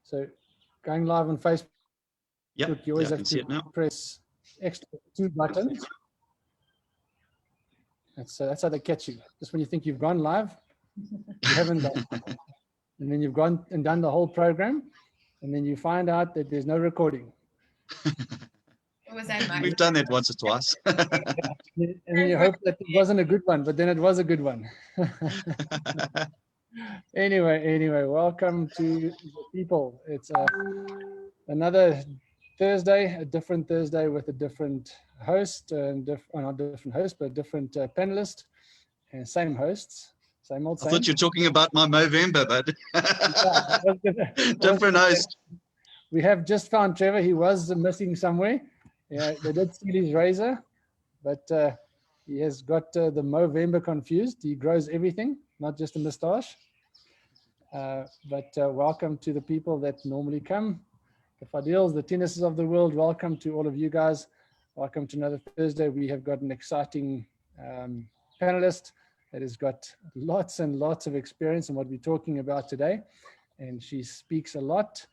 So going live on Facebook, Yep, you always I have can see to it now. press extra 2 buttons. That's how they catch you. Just when you think you've gone live, you haven't gone. And then you've gone and done the whole program, and then you find out that there's no recording. We've done that once or twice. And then you hope that it wasn't a good one, but then it was a good one. Anyway, welcome to the people. It's another Thursday, a different Thursday with a different host, and not different host, but a different panelist, and same hosts, same old same. I thought you were talking about my Movember, but different host. We have just found Trevor. He was missing somewhere. Yeah, they did steal his razor, but he has got the Movember confused. He grows everything, not just a moustache. But welcome to the people that normally come. The Fadils, the Tinuses of the world, welcome to all of you guys. Welcome to another Thursday. We have got an exciting panelist that has got lots and lots of experience in what we're talking about today. And she speaks a lot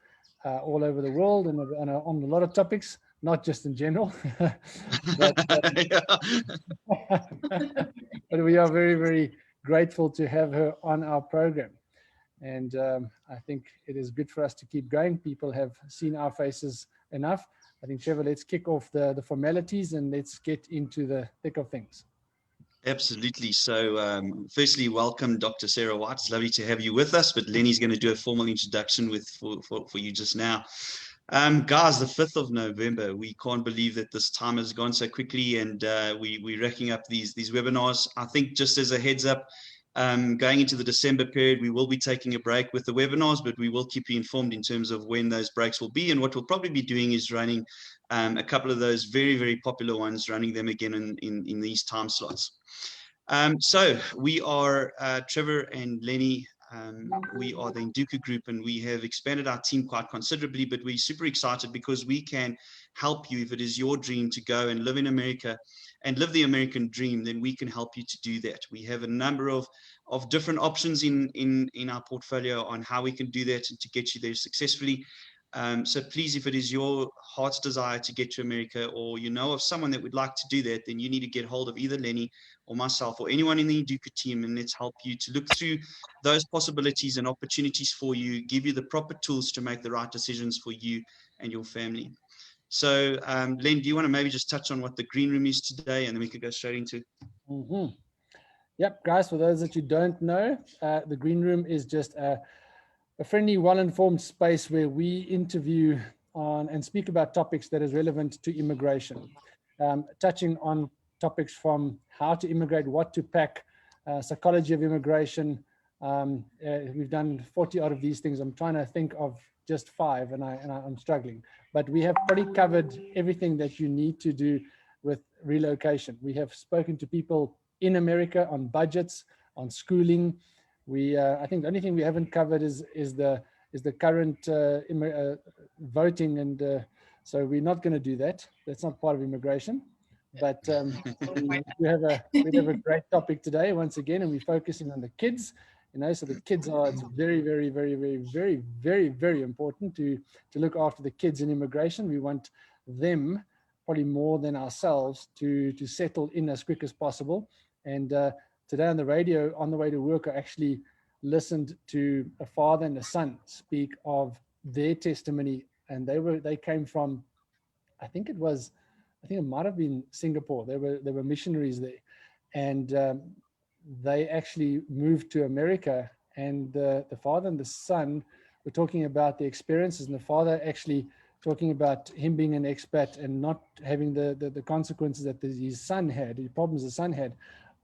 all over the world and on a lot of topics, not just in general. but we are very, very grateful to have her on our program. And I think it is good for us to keep going. People have seen our faces enough. I think, Trevor, let's kick off the formalities and let's get into the thick of things. Absolutely. So firstly, welcome, Dr. Sarah Whyte. It's lovely to have you with us, but Lenny's going to do a formal introduction for you just now. Guys, the 5th of November, we can't believe that this time has gone so quickly, and we're racking up these webinars. I think just as a heads up, going into the December period, we will be taking a break with the webinars, but we will keep you informed in terms of when those breaks will be. And what we'll probably be doing is running a couple of those very, very popular ones, running them again in these time slots. So we are Trevor and Lenny. We are the Induku Group, and we have expanded our team quite considerably, but we're super excited because we can help you. If it is your dream to go and live in America and live the American dream, then we can help you to do that. We have a number of different options in our portfolio on how we can do that and to get you there successfully. So please, if it is your heart's desire to get to America, or you know of someone that would like to do that, then you need to get hold of either Lenny or myself or anyone in the Induku team, and let's help you to look through those possibilities and opportunities for you, give you the proper tools to make the right decisions for you and your family. So Len, do you want to maybe just touch on what the green room is today, and then we could go straight into Yep, guys, for those that you don't know, the green room is just a friendly, well-informed space where we interview on and speak about topics that is relevant to immigration, touching on topics from how to immigrate, what to pack, psychology of immigration. We've done 40 out of these things. I'm trying to think of just 5, and I'm struggling. But we have probably covered everything that you need to do with relocation. We have spoken to people in America on budgets, on schooling. I think the only thing we haven't covered is the current voting, and so we're not going to do that. That's not part of immigration. But we have a great topic today once again, and we're focusing on the kids. So the kids it's very, very, very, very, very, very, very important to look after the kids in immigration. We want them probably more than ourselves to settle in as quick as possible. And today on the radio, on the way to work, I actually listened to a father and a son speak of their testimony, and they came from, I think it might have been Singapore. They were missionaries there, and they actually moved to America. And the father and the son were talking about the experiences, and the father actually talking about him being an expat and not having the consequences that his son had, the problems the son had,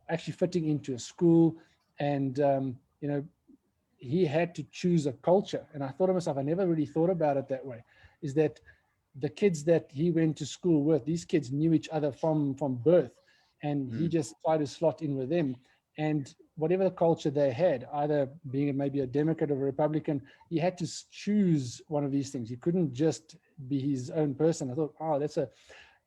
actually fitting into a school. And he had to choose a culture. And I thought to myself, I never really thought about it that way, is that the kids that he went to school with, these kids knew each other from birth, and he just tried to slot in with them. And whatever the culture they had, either being maybe a Democrat or a Republican, he had to choose one of these things. He couldn't just be his own person. I thought, that's a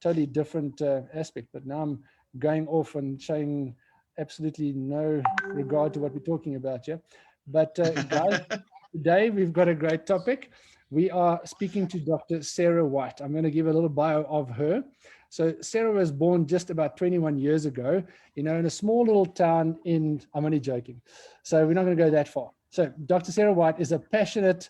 totally different aspect. But now I'm going off and showing absolutely no regard to what we're talking about here. But guys, today we've got a great topic. We are speaking to Dr. Sarah Whyte. I'm going to give a little bio of her. So Sarah was born just about 21 years ago, in a small little town I'm only joking. So we're not going to go that far. So Dr. Sarah Whyte is a passionate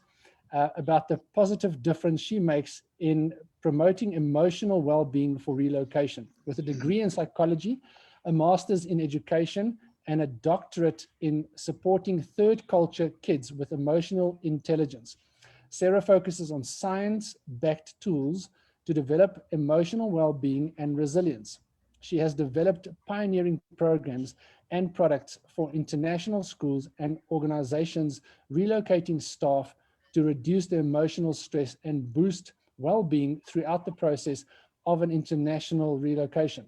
about the positive difference she makes in promoting emotional well-being for relocation, with a degree in psychology, a master's in education, and a doctorate in supporting third culture kids with emotional intelligence. Sarah focuses on science-backed tools to develop emotional well-being and resilience. She has developed pioneering programs and products for international schools and organizations relocating staff to reduce their emotional stress and boost well-being throughout the process of an international relocation.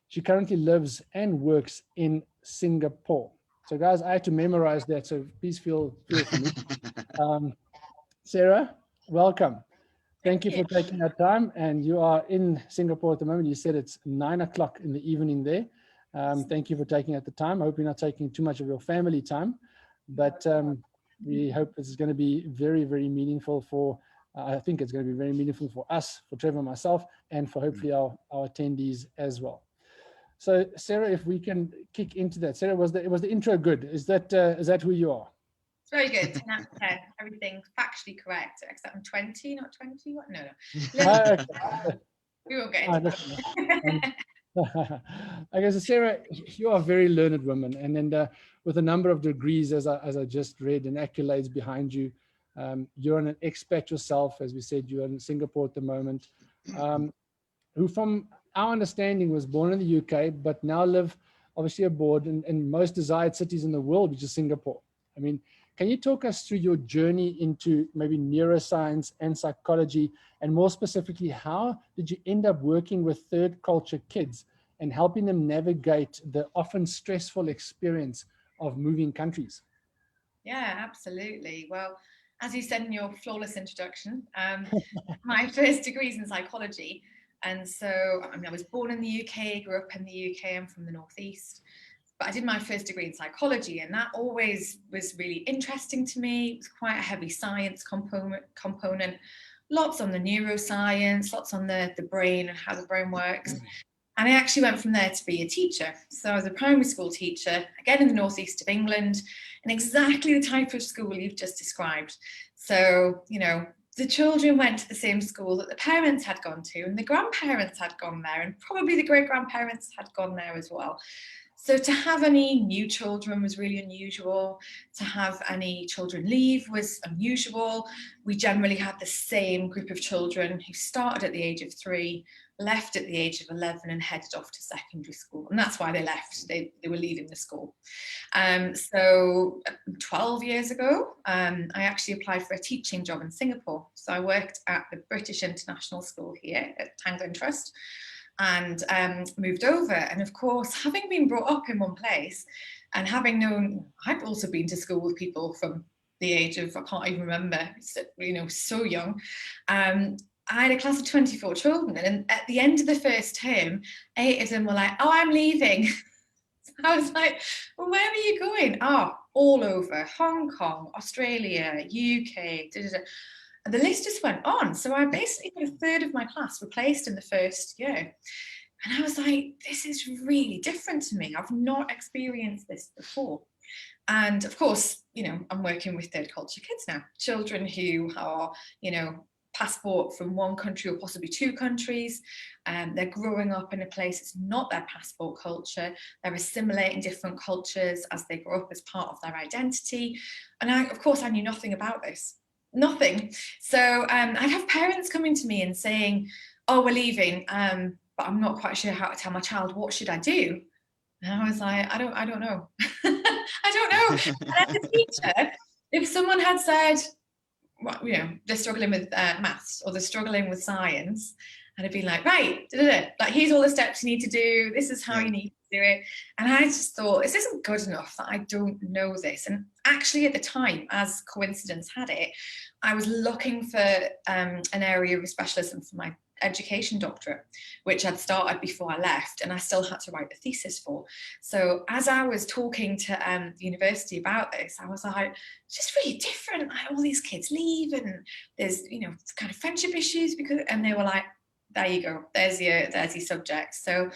She currently lives and works in Singapore. So guys, I had to memorize that, so please feel for me. Sarah, welcome. Thank you for taking that time. And you are in Singapore at the moment. You said it's 9 o'clock in the evening there. Thank you for taking at the time. I hope you're not taking too much of your family time, but we hope this is going to be very, very meaningful for, I think it's going to be very meaningful for us, for Trevor and myself, and for hopefully our attendees as well. So Sarah, if we can kick into that. Sarah, was the intro good? Is that who you are? It's very good. 10 out of 10. Everything factually correct, except I'm 20, not 20. What? No. We won't get into that. Okay, so Sarah, you are a very learned woman, and then with a number of degrees, as I just read, and accolades behind you. You're an expat yourself, as we said. You're in Singapore at the moment, who, from our understanding, was born in the UK, but now live obviously abroad in most desired cities in the world, which is Singapore. I mean, can you talk us through your journey into maybe neuroscience and psychology, and more specifically, how did you end up working with third culture kids and helping them navigate the often stressful experience of moving countries? Yeah, absolutely. Well, as you said in your flawless introduction, my first degree is in psychology. And so I was born in the UK, grew up in the UK, I'm from the Northeast. But I did my first degree in psychology, and that always was really interesting to me. It was quite a heavy science component, lots on the neuroscience, lots on the brain and how the brain works. And I actually went from there to be a teacher. So I was a primary school teacher, again in the northeast of England, in exactly the type of school you've just described. So, the children went to the same school that the parents had gone to, and the grandparents had gone there, and probably the great-grandparents had gone there as well. So to have any new children was really unusual. To have any children leave was unusual. We generally had the same group of children who started at the age of 3, left at the age of 11 and headed off to secondary school. And that's why they left. They were leaving the school. So 12 years ago, I actually applied for a teaching job in Singapore. So I worked at the British International School here at Tangling Trust, and moved over. And of course, having been brought up in one place and having known, I've also been to school with people from the age of, I can't even remember, so young. I had a class of 24 children, and at the end of the first term, 8 of them were like, "Oh, I'm leaving." So I was like, "Well, where are you going?" "Oh, all over, Hong Kong, Australia, UK, And the list just went on. So I basically had a third of my class replaced in the first year. And I was like, this is really different to me. I've not experienced this before. And of course, I'm working with third culture kids now, children who are, passport from one country or possibly 2 countries. They're growing up in a place that's not their passport culture. They're assimilating different cultures as they grow up as part of their identity. And of course, I knew nothing about this. Nothing. So I'd have parents coming to me and saying, "Oh, we're leaving, but I'm not quite sure how to tell my child. What should I do?" And I was like, I don't know. I don't know. And as a teacher, if someone had said, well, they're struggling with maths or they're struggling with science, and I'd be like, right, like, here's all the steps you need to do. This is how you need to do it. And I just thought, this isn't good enough that I don't know this. And actually at the time, as coincidence had it, I was looking for an area of specialism for my education doctorate, which I'd started before I left, and I still had to write a thesis for. So as I was talking to the university about this, I was like, it's just really different. Like, all these kids leave, and there's, you know, kind of friendship issues and they were like, there you go, there's your subject. So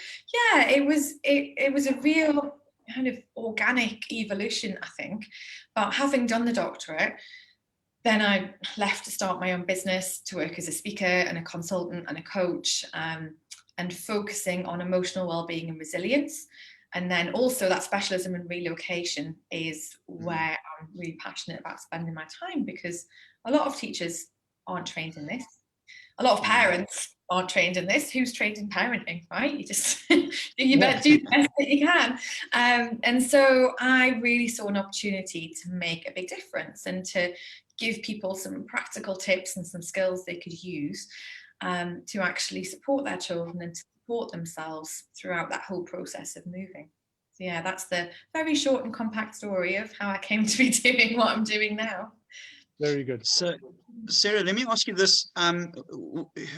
yeah, it was a real kind of organic evolution, I think. But having done the doctorate, then I left to start my own business, to work as a speaker and a consultant and a coach, and focusing on emotional well-being and resilience. And then also that specialism in relocation is where I'm really passionate about spending my time, because a lot of teachers aren't trained in this. A lot of parents aren't trained in this. Who's trained in parenting, right? You just do the best that you can. And so I really saw an opportunity to make a big difference and to give people some practical tips and some skills they could use to actually support their children and to support themselves throughout that whole process of moving. So yeah, that's the very short and compact story of how I came to be doing what I'm doing now. Very good. So, Sarah, let me ask you this.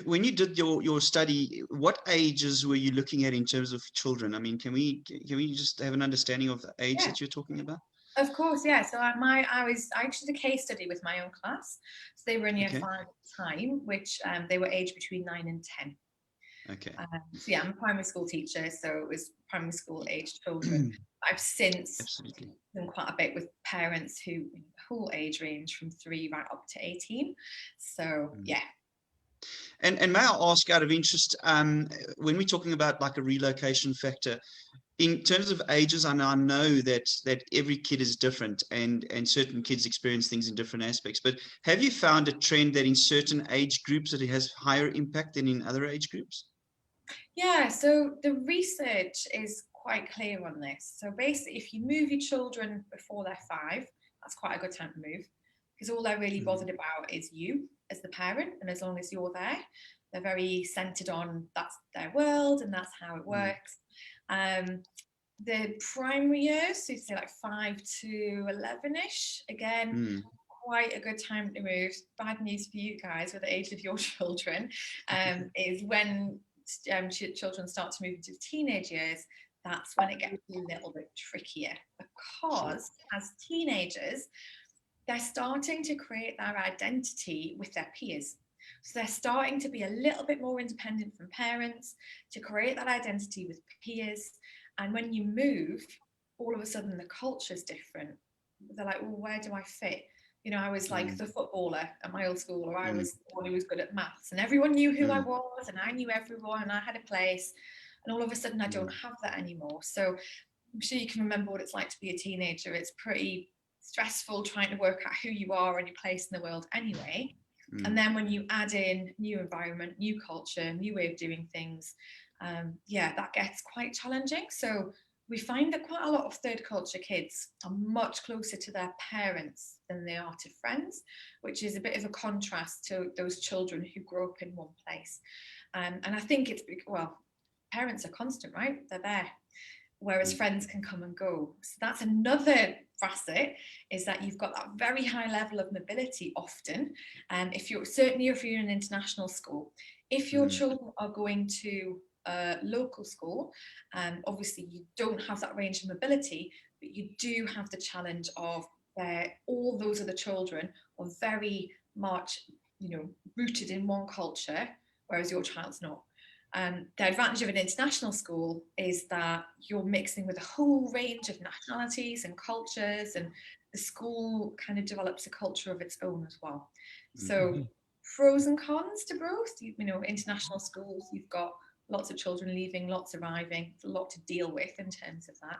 When you did your study, what ages were you looking at in terms of children? I mean, can we just have an understanding of the age that you're talking about? Of course, yeah. So I actually did a case study with my own class. So they were in year 5 at the time, which they were aged between 9 and 10. Okay. So yeah, I'm a primary school teacher, so it was primary school aged children. I've since done quite a bit with parents who, the whole age range from 3 right up to 18. So yeah. And may I ask, out of interest, when we're talking about like a relocation factor, in terms of ages, I know that every kid is different, and certain kids experience things in different aspects. But have you found a trend that in certain age groups that it has higher impact than in other age groups? Yeah, so the research is quite clear on this. So basically, if you move your children before they're 5, that's quite a good time to move, because all they're really bothered about is you as the parent, and as long as you're there, they're very centered on that's their world and that's how it works. The primary years, so you say like 5 to 11ish, again, quite a good time to move. Bad news for you guys with the age of your children, is when children start to move into teenage years. That's when it gets a little bit trickier, because as teenagers, they're starting to create their identity with their peers. So they're starting to be a little bit more independent from parents, to create that identity with peers. And when you move, all of a sudden the culture's different. They're like, well, where do I fit? You know, I was like the footballer at my old school, or I was the one who was good at maths, and everyone knew who I was, and I knew everyone, and I had a place. And all of a sudden I don't have that anymore. So I'm sure you can remember what it's like to be a teenager. It's pretty stressful trying to work out who you are and your place in the world anyway. And then when you add in new environment, new culture, new way of doing things, that gets quite challenging. So we find that quite a lot of third culture kids are much closer to their parents than they are to friends, which is a bit of a contrast to those children who grow up in one place. And I think it's, well, parents are constant, right? They're there, whereas friends can come and go. So that's another facet, is that you've got that very high level of mobility often. And if you're in an international school, if your children are going to a local school, obviously you don't have that range of mobility, but you do have the challenge of all those other children are very much, rooted in one culture, whereas your child's not. The advantage of an international school is that you're mixing with a whole range of nationalities and cultures, and the school kind of develops a culture of its own as well. So pros and cons to both. International schools, you've got lots of children leaving, lots arriving, a lot to deal with in terms of that.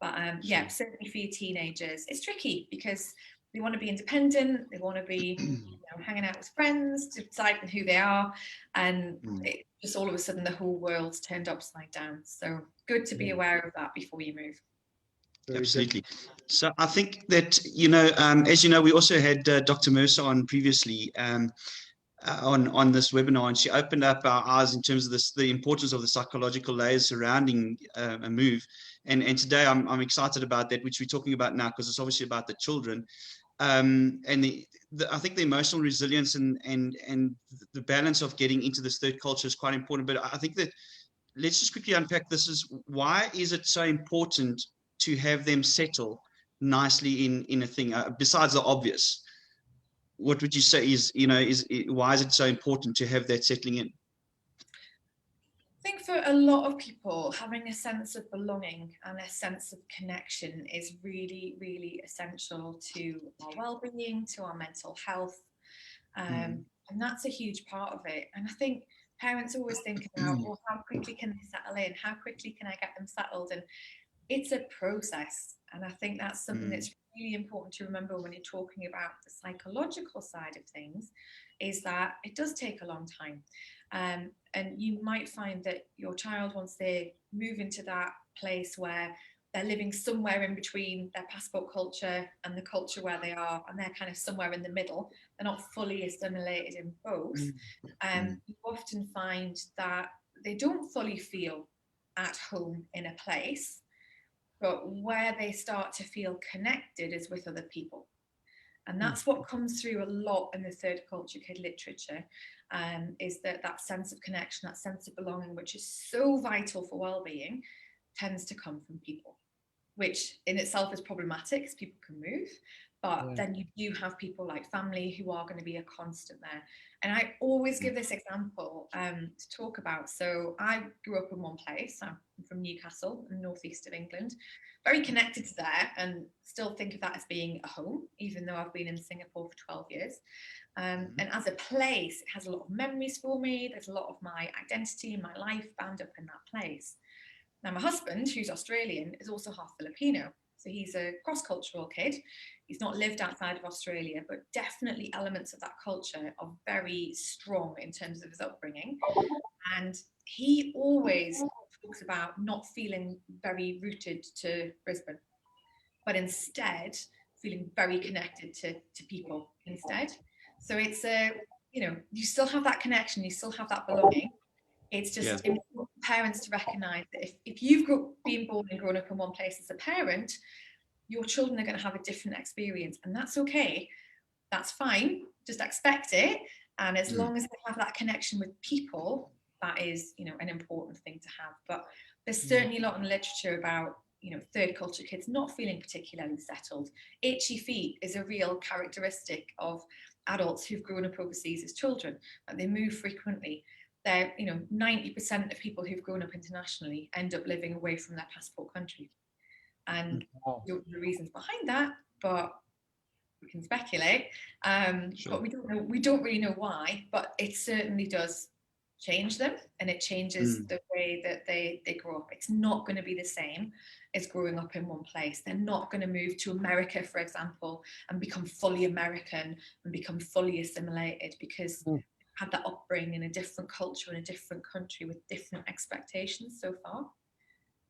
But certainly for your teenagers, it's tricky because they want to be independent, they want to be hanging out with friends, deciding who they are, and it just all of a sudden the whole world's turned upside down. So good to be aware of that before you move. Absolutely. So I think that, as you know, we also had Dr. Mercer on previously on this webinar, and she opened up our eyes in terms of the importance of the psychological layers surrounding a move. And today I'm excited about that, which we're talking about now, because it's obviously about the children. and I think the emotional resilience and the balance of getting into this third culture is quite important. But I think that let's just quickly unpack this: is why is it so important to have them settle nicely in a thing besides the obvious? What would you say is why is it so important to have that settling in? I think for a lot of people, having a sense of belonging and a sense of connection is really, really essential to our well-being, to our mental health. And that's a huge part of it. And I think parents always think about, well, how quickly can they settle in? How quickly can I get them settled? And it's a process. And I think that's something that's really important to remember when you're talking about the psychological side of things, is that it does take a long time. And you might find that your child, once they move into that place where they're living somewhere in between their passport culture and the culture where they are, and they're kind of somewhere in the middle, they're not fully assimilated in both. You often find that they don't fully feel at home in a place, but where they start to feel connected is with other people. And that's what comes through a lot in the third culture kid literature, is that sense of connection, that sense of belonging, which is so vital for well-being, tends to come from people, which in itself is problematic because people can move. But then you do have people like family who are going to be a constant there. And I always give this example to talk about. So I grew up in one place. I'm from Newcastle, in the northeast of England, very connected to there, and still think of that as being a home, even though I've been in Singapore for 12 years. And as a place, it has a lot of memories for me. There's a lot of my identity and my life bound up in that place. Now, my husband, who's Australian, is also half Filipino. So he's a cross-cultural kid. He's not lived outside of Australia, but definitely elements of that culture are very strong in terms of his upbringing. And he always talks about not feeling very rooted to Brisbane, but instead feeling very connected to people instead. So it's you still have that connection, you still have that belonging. It's just important for parents to recognize that if you've been born and grown up in one place as a parent, your children are going to have a different experience, and that's okay. That's fine. Just expect it. And as long as they have that connection with people, that is, an important thing to have. But there's certainly a lot in the literature about, third culture kids not feeling particularly settled. Itchy feet is a real characteristic of adults who've grown up overseas as children, and they move frequently. They're, 90% of people who've grown up internationally end up living away from their passport country. And the reasons behind that, but we can speculate. But we don't really know why, but it certainly does change them, and it changes the way that they grow up. It's not going to be the same as growing up in one place. They're not going to move to America, for example, and become fully American and become fully assimilated because they've had that upbringing in a different culture in a different country with different expectations so far.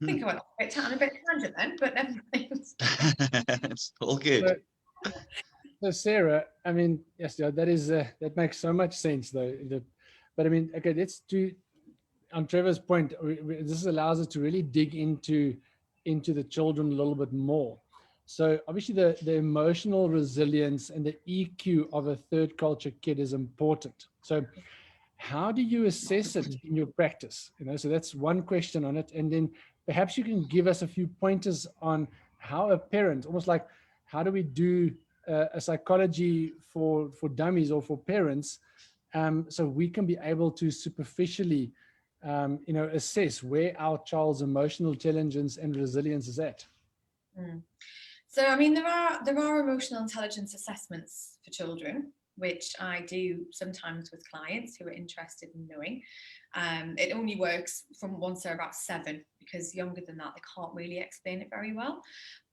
I think I went a bit tangent then, but never mind. It's all good. So Sarah, I mean, yes, that makes so much sense, though. But I mean, okay, let's do. On Trevor's point, this allows us to really dig into the children a little bit more. So obviously, the emotional resilience and the EQ of a third culture kid is important. So how do you assess it in your practice? So that's one question on it, and then perhaps you can give us a few pointers on how a parent, almost like how do we do a psychology for dummies or for parents, so we can be able to superficially, assess where our child's emotional intelligence and resilience is at. So, I mean, there are emotional intelligence assessments for children, which I do sometimes with clients who are interested in knowing. It only works from once they're about 7, because younger than that, they can't really explain it very well.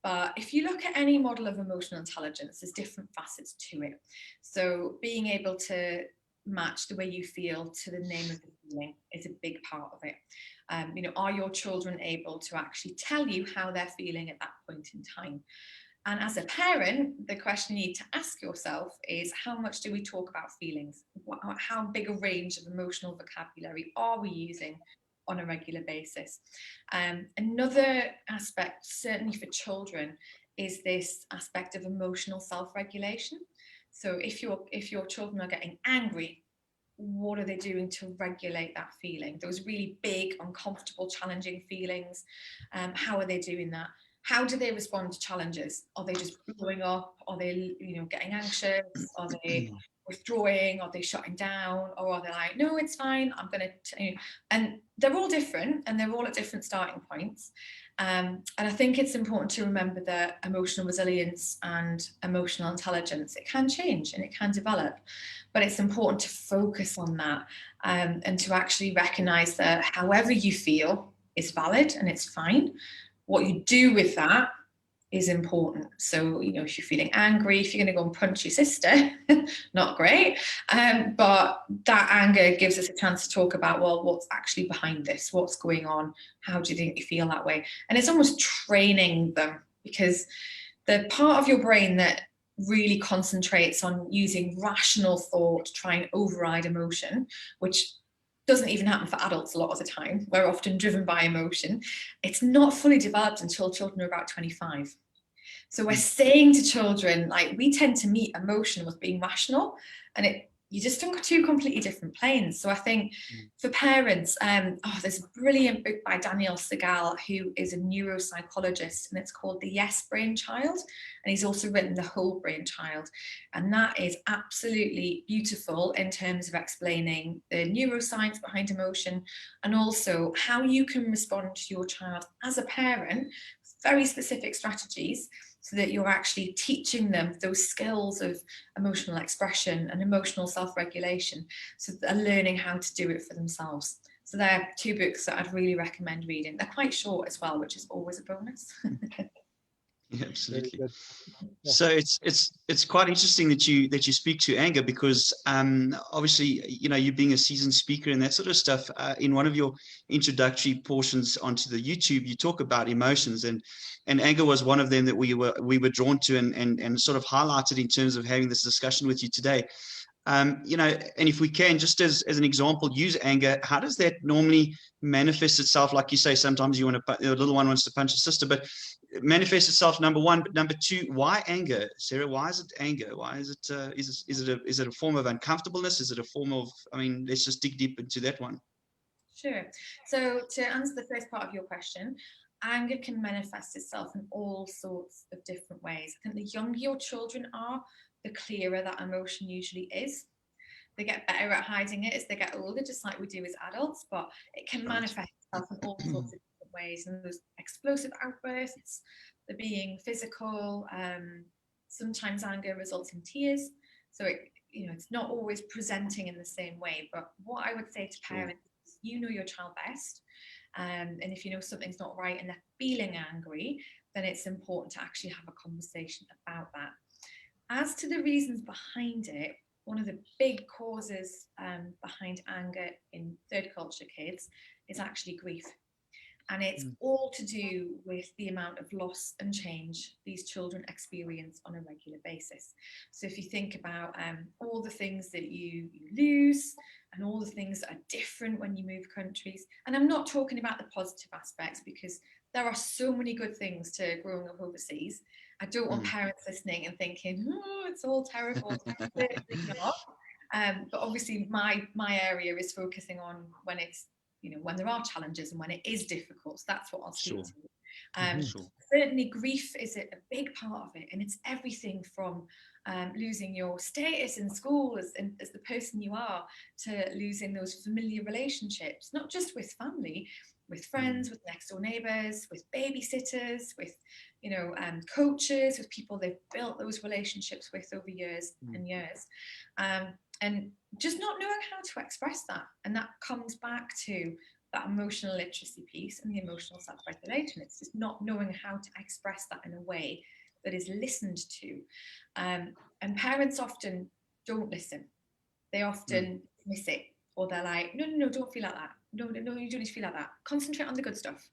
But if you look at any model of emotional intelligence, there's different facets to it. So being able to match the way you feel to the name of the feeling is a big part of it. Are your children able to actually tell you how they're feeling at that point in time? And as a parent, the question you need to ask yourself is, how much do we talk about feelings? How big a range of emotional vocabulary are we using on a regular basis? Another aspect, certainly for children, is this aspect of emotional self-regulation. So if your children are getting angry, what are they doing to regulate that feeling? Those really big, uncomfortable, challenging feelings. How are they doing that? How do they respond to challenges? Are they just blowing up? Are they, getting anxious? Are they withdrawing? Are they shutting down? Or are they like, no, it's fine, I'm going to, and they're all different, and they're all at different starting points. And I think it's important to remember that emotional resilience and emotional intelligence, it can change and it can develop, but it's important to focus on that, and to actually recognize that however you feel is valid and it's fine. What you do with that is important. So, if you're feeling angry, if you're going to go and punch your sister, not great. But that anger gives us a chance to talk about, well, what's actually behind this? What's going on? How do you think you feel that way? And it's almost training them, because the part of your brain that really concentrates on using rational thought to try and override emotion, which doesn't even happen for adults a lot of the time. We're often driven by emotion. It's not fully developed until children are about 25. So we're saying to children, like, we tend to meet emotion with being rational, and you just on two completely different planes. So I think for parents, there's a brilliant book by Daniel Segal, who is a neuropsychologist, and it's called The Yes Brain Child. And he's also written The Whole Brain Child. And that is absolutely beautiful in terms of explaining the neuroscience behind emotion, and also how you can respond to your child as a parent, very specific strategies, so that you're actually teaching them those skills of emotional expression and emotional self-regulation, so they're learning how to do it for themselves. So they're two books that I'd really recommend reading. They're quite short as well, which is always a bonus. Yeah, absolutely. Yeah. So it's quite interesting that you speak to anger, because obviously, you being a seasoned speaker and that sort of stuff, in one of your introductory portions onto the YouTube, you talk about emotions, and anger was one of them that we were drawn to and sort of highlighted in terms of having this discussion with you today. And if we can, just as an example, use anger. How does that normally manifest itself? Like you say, sometimes the little one wants to punch a sister, but it manifests itself, number one. But number two, why anger, Sarah? Why is it anger? Why is it? Is it a form of uncomfortableness? Is it a form of? Let's just dig deep into that one. Sure. So to answer the first part of your question, anger can manifest itself in all sorts of different ways. I think the younger your children are, the clearer that emotion usually is. They get better at hiding it as they get older, just like we do as adults, but it can manifest itself in all sorts of different ways. And those explosive outbursts, the being physical, sometimes anger results in tears. So it's not always presenting in the same way. But what I would say to parents is, you know your child best. And if you know something's not right and they're feeling angry, then it's important to actually have a conversation about that. As to the reasons behind it, one of the big causes behind anger in third culture kids is actually grief. And it's all to do with the amount of loss and change these children experience on a regular basis. So if you think about all the things that you lose and all the things that are different when you move countries, and I'm not talking about the positive aspects, because there are so many good things to growing up overseas. I don't want parents listening and thinking, oh, it's all terrible. Certainly not. But obviously my area is focusing on when it's, when there are challenges and when it is difficult. So that's what I'll speak to. Certainly grief is a big part of it, and it's everything from losing your status in school as the person you are, to losing those familiar relationships, not just with family, with friends, with next door neighbors, with babysitters, with coaches, with people they've built those relationships with over years and years, and just not knowing how to express that. And that comes back to that emotional literacy piece and the emotional self-regulation. It's just not knowing how to express that in a way that is listened to, and parents often don't listen. They often miss it, or they're like, no, don't feel like that. No, you don't need to feel like that. Concentrate on the good stuff.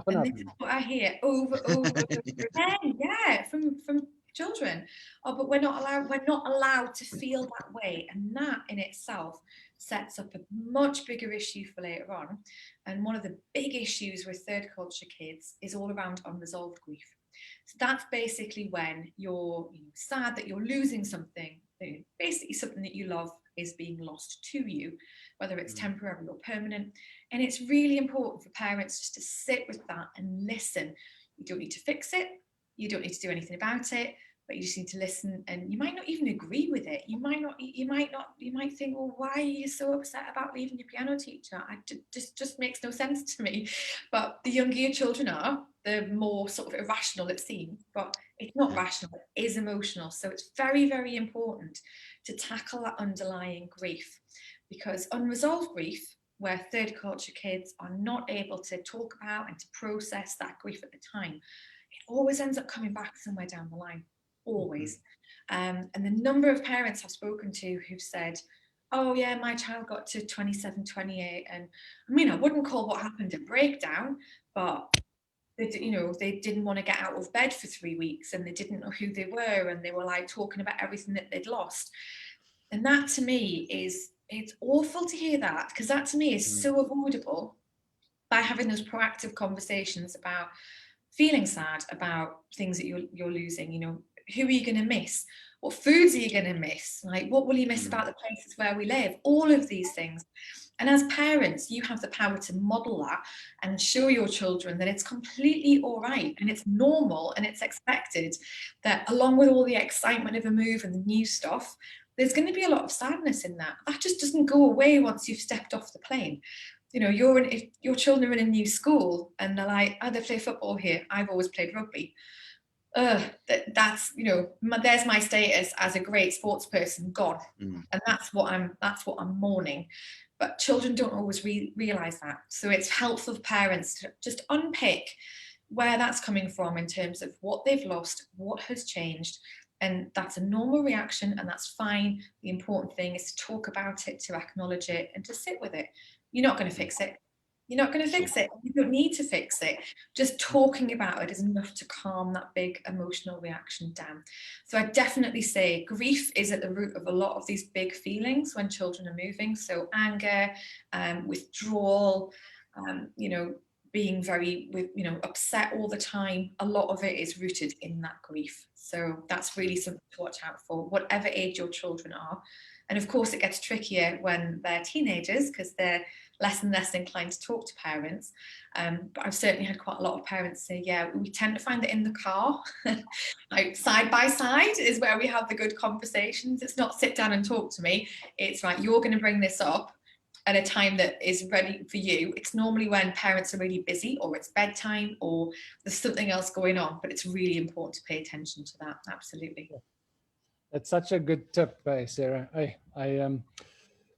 And this is what I hear over again, from children. Oh, but we're not allowed to feel that way. And that in itself sets up a much bigger issue for later on. And one of the big issues with third culture kids is all around unresolved grief. So that's basically when you're sad that you're losing something, basically something that you love is being lost to you, whether it's temporary or permanent. And it's really important for parents just to sit with that and listen. You don't need to fix it. You don't need to do anything about it, but you just need to listen. And you might not even agree with it. You might think, well, why are you so upset about leaving your piano teacher? Just makes no sense to me. But the younger your children are, the more sort of irrational it seems, but it's not rational, it is emotional. So it's very, very important to tackle that underlying grief, because unresolved grief, where third culture kids are not able to talk about and to process that grief at the time, it always ends up coming back somewhere down the line, always. And the number of parents I've spoken to who've said, oh yeah, my child got to 27, 28, and I mean, I wouldn't call what happened a breakdown, but they didn't want to get out of bed for 3 weeks, and they didn't know who they were, and they were like talking about everything that they'd lost. And that to me it's awful to hear that, because that to me is so avoidable by having those proactive conversations about feeling sad about things that you're losing. Who are you going to miss? What foods are you going to miss? Like, what will you miss about the places where we live? All of these things. And as parents, you have the power to model that and show your children that it's completely all right and it's normal and it's expected, that along with all the excitement of a move and the new stuff, there's going to be a lot of sadness in that. That just doesn't go away once you've stepped off the plane. If your children are in a new school and they're like, oh, they play football here, I've always played rugby. That's there's my status as a great sports person gone, and that's what I'm mourning. But children don't always realize that. So it's helpful for parents to just unpick where that's coming from in terms of what they've lost, what has changed. And that's a normal reaction, and that's fine. The important thing is to talk about it, to acknowledge it, and to sit with it. You're not going to fix it. You're not going to fix it. You don't need to fix it. Just talking about it is enough to calm that big emotional reaction down. So I definitely say grief is at the root of a lot of these big feelings when children are moving. So anger, withdrawal, being very upset all the time. A lot of it is rooted in that grief. So that's really something to watch out for, whatever age your children are. And of course, it gets trickier when they're teenagers, because they're less and less inclined to talk to parents. But I've certainly had quite a lot of parents say, yeah, we tend to find that in the car, like side by side is where we have the good conversations. It's not sit down and talk to me. It's right, you're going to bring this up at a time that is ready for you. It's normally when parents are really busy, or it's bedtime, or there's something else going on, but it's really important to pay attention to that. Absolutely. That's such a good tip, Sarah.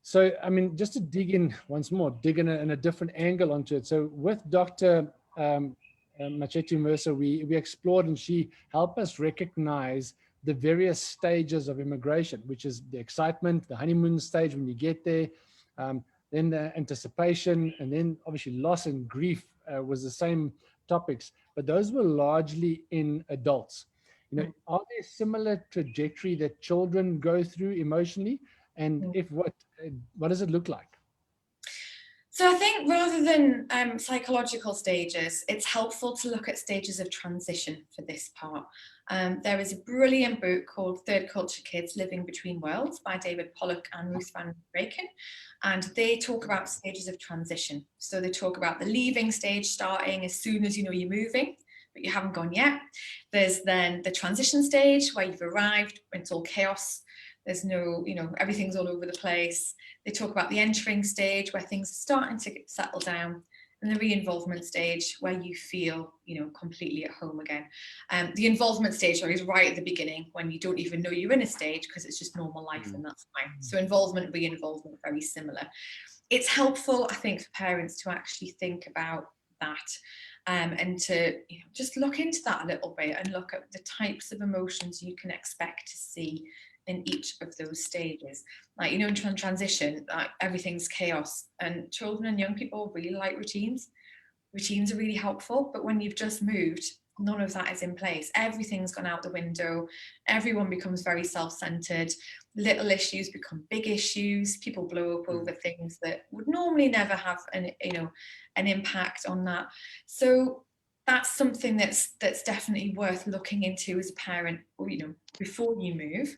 So, I mean, just to dig in once more, dig in a different angle onto it. So with Dr. Machetu Mercer, we explored, and she helped us recognize the various stages of immigration, which is the excitement, the honeymoon stage when you get there, then the anticipation, and then obviously loss and grief was the same topics, but those were largely in adults. Are there similar trajectory that children go through emotionally? And if what does it look like? So I think rather than psychological stages, it's helpful to look at stages of transition for this part. There is a brilliant book called Third Culture Kids Living Between Worlds by David Pollock and Ruth Van Braken. And they talk about stages of transition. So they talk about the leaving stage starting as soon as you're moving, but you haven't gone yet. There's then the transition stage where you've arrived, it's all chaos. There's no, everything's all over the place. They talk about the entering stage where things are starting to settle down, and the re-involvement stage where you feel, completely at home again. The involvement stage is right at the beginning, when you don't even know you're in a stage because it's just normal life, and that's fine. So involvement, re-involvement, very similar. It's helpful, I think, for parents to actually think about that. And to just look into that a little bit and look at the types of emotions you can expect to see in each of those stages. Like, in transition, everything's chaos, and children and young people really like routines. Routines are really helpful, but when you've just moved, none of that is in place. Everything's gone out the window. Everyone becomes very self-centered. Little issues become big issues. People blow up over things that would normally never have an impact on that. So that's something that's definitely worth looking into as a parent, before you move.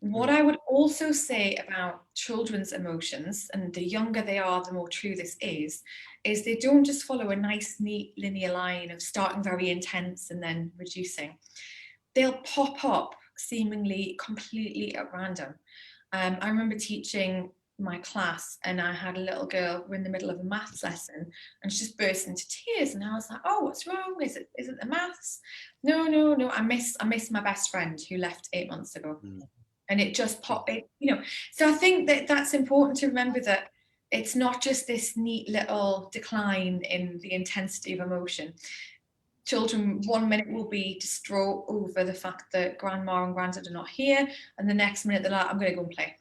What I would also say about children's emotions, and the younger they are, the more true this is they don't just follow a nice, neat, linear line of starting very intense and then reducing. They'll pop up seemingly completely at random. I remember teaching my class, and I had a little girl, we're in the middle of a maths lesson, and she just burst into tears, and I was like, oh, what's wrong? Is it the maths? No, I miss my best friend who left 8 months ago. And it just popped, so I think that's important to remember, that it's not just this neat little decline in the intensity of emotion. Children 1 minute will be distraught over the fact that grandma and granddad are not here, and the next minute they're like, I'm going to go and play.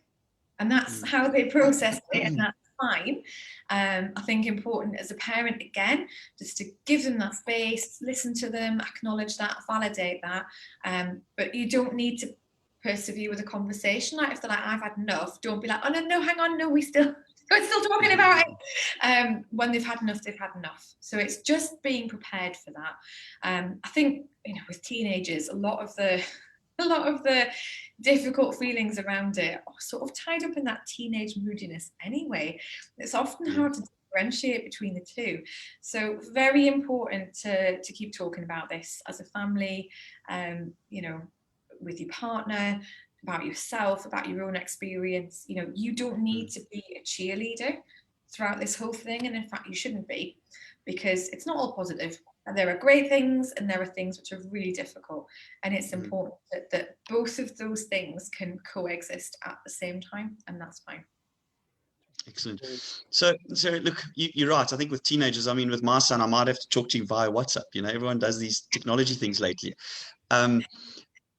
And that's how they process it, and that's fine. I think important as a parent, again, just to give them that space, listen to them, acknowledge that, validate that. But you don't need to persevere with a conversation. Like if they're like, I've had enough, don't be like, oh no, hang on, no, we're still talking about it. When they've had enough, they've had enough. So it's just being prepared for that. I think, with teenagers, a lot of the difficult feelings around it are sort of tied up in that teenage moodiness anyway. It's often hard to differentiate between the two. So very important to keep talking about this as a family, with your partner, about yourself, about your own experience. You don't need to be a cheerleader throughout this whole thing, and in fact you shouldn't be, because it's not all positive. And there are great things and there are things which are really difficult, and it's important that both of those things can coexist at the same time, and that's fine. Excellent. So look, you're right. I think with teenagers, I mean, with my son, I might have to talk to him via WhatsApp. Everyone does these technology things lately.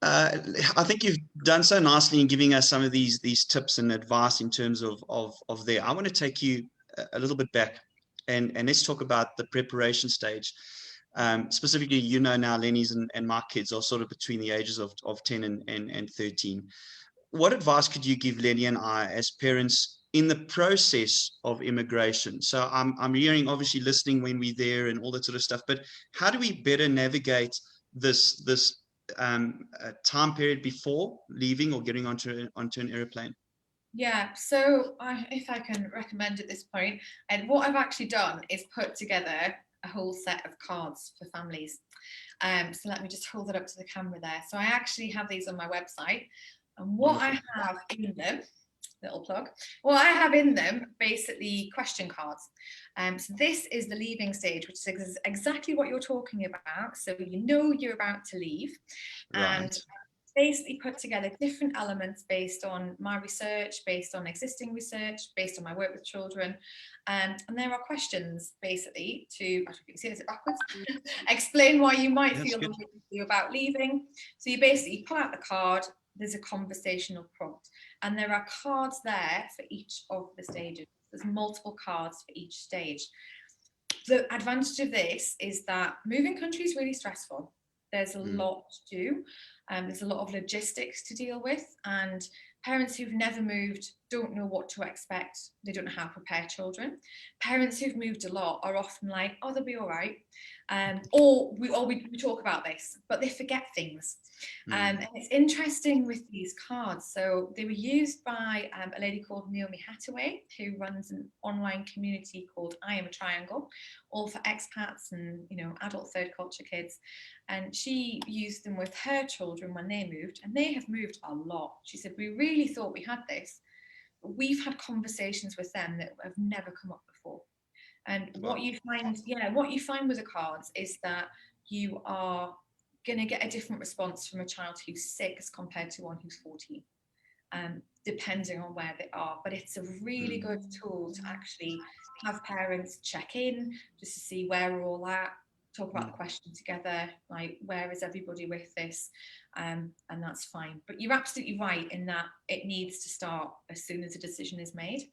I think you've done so nicely in giving us some of these tips and advice in terms of there. I want to take you a little bit back and let's talk about the preparation stage. Specifically, now Lenny's and my kids are sort of between the ages of 10 and 13. What advice could you give Lenny and I as parents in the process of immigration? So I'm hearing, obviously listening when we're there and all that sort of stuff, but how do we better navigate this time period before leaving or getting onto an airplane? Yeah, so if I can recommend at this point, and what I've actually done is put together a whole set of cards for families. So let me just hold it up to the camera there. So I actually have these on my website, and what I have in them, little plug, what I have in them, basically question cards. So this is the leaving stage, which is exactly what you're talking about. So you're about to leave, Right. and basically put together different elements based on my research, based on existing research, based on my work with children. And there are questions basically to, I don't know if you can see this backwards, explain why you might feel the way you do about leaving. So you basically pull out the card, there's a conversational prompt, and there are cards there for each of the stages. There's multiple cards for each stage. The advantage of this is that moving country is really stressful. There's a lot to do. There's a lot of logistics to deal with, and parents who've never moved don't know what to expect. They don't know how to prepare children. Parents who've moved a lot are often like, oh, they'll be all right. Or we talk about this, but they forget things. And it's interesting with these cards. So they were used by a lady called Naomi Hathaway, who runs an online community called I Am a Triangle, all for expats and adult third culture kids. And she used them with her children when they moved, and they have moved a lot. She said, we really thought we had this, but we've had conversations with them that have never come up before. And what you find with the cards is that you are going to get a different response from a child who's 6 compared to one who's 14, depending on where they are. But it's a really good tool to actually have parents check in just to see where we're all at, talk about the question together, like where is everybody with this, and that's fine. But you're absolutely right in that it needs to start as soon as a decision is made.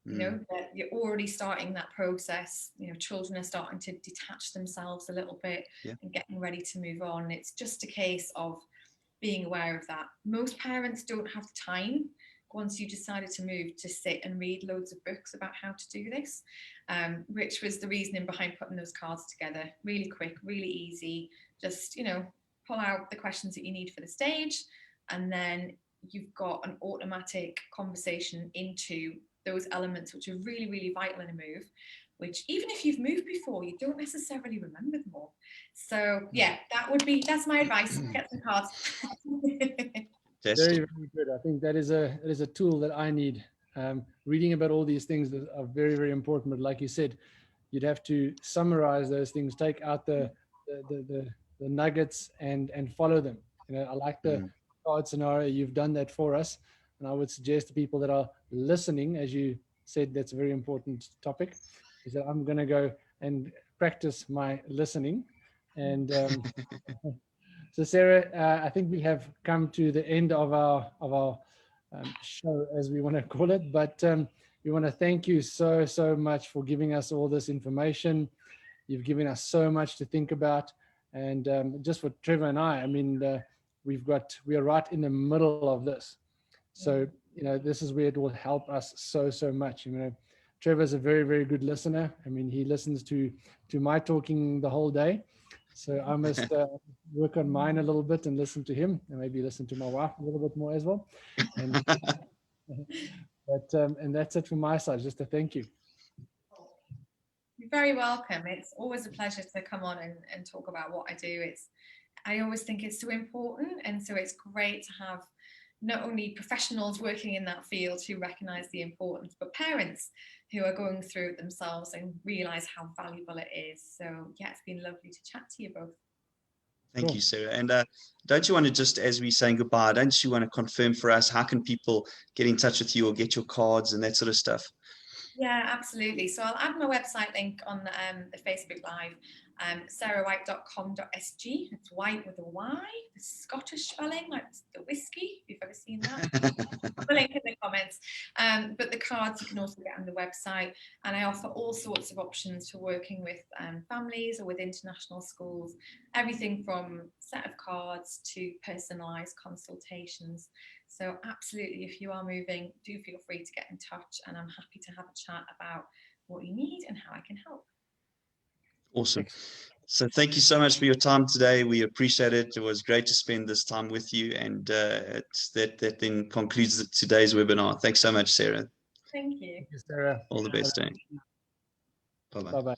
That you're already starting that process. Children are starting to detach themselves a little bit and getting ready to move on. It's just a case of being aware of that. Most parents don't have time once you decided to move, to sit and read loads of books about how to do this, which was the reasoning behind putting those cards together. Really quick, really easy. Just, you know, pull out the questions that you need for the stage, and then you've got an automatic conversation into those elements which are really, really vital in a move, which even if you've moved before, you don't necessarily remember them all. So yeah, that's my advice. Get some cards. Very, very good. I think that is a tool that I need. Reading about all these things that are very, very important. But like you said, you'd have to summarize those things, take out the nuggets and follow them. You know, I like the card scenario. You've done that for us. And I would suggest to people that are listening, as you said, that's a very important topic, is that I'm going to go and practice my listening. And so Sarah, I think we have come to the end of our show, as we want to call it, but we want to thank you so much for giving us all this information. You've given us so much to think about, and just for Trevor and I mean, we are right in the middle of this, so you know, this is where it will help us so much. You know, Trevor's a very, very good listener. I mean, he listens to my talking the whole day. So I must work on mine a little bit and listen to him, and maybe listen to my wife a little bit more as well. And, and that's it from my side. Just a thank you. You're very welcome. It's always a pleasure to come on and talk about what I do. I always think it's so important, and so it's great to have not only professionals working in that field who recognise the importance, but parents who are going through it themselves and realise how valuable it is. So yeah, it's been lovely to chat to you both. Thank you, Sarah. And don't you want to just, as we're saying goodbye, don't you want to confirm for us, how can people get in touch with you or get your cards and that sort of stuff? Yeah, absolutely. So I'll add my website link on the Facebook Live, sarahwhyte.com.sg. It's white with a Y, the Scottish spelling, like the whiskey, if you've ever seen that. I'll link in the comments. But the cards you can also get on the website. And I offer all sorts of options for working with families or with international schools, everything from set of cards to personalised consultations. So absolutely, if you are moving, do feel free to get in touch, and I'm happy to have a chat about what you need and how I can help. Awesome. So thank you so much for your time today. We appreciate it. It was great to spend this time with you, and that then concludes today's webinar. Thanks so much, Sarah. Thank you. Thank you, Sarah. All the best. Bye-bye. Bye-bye.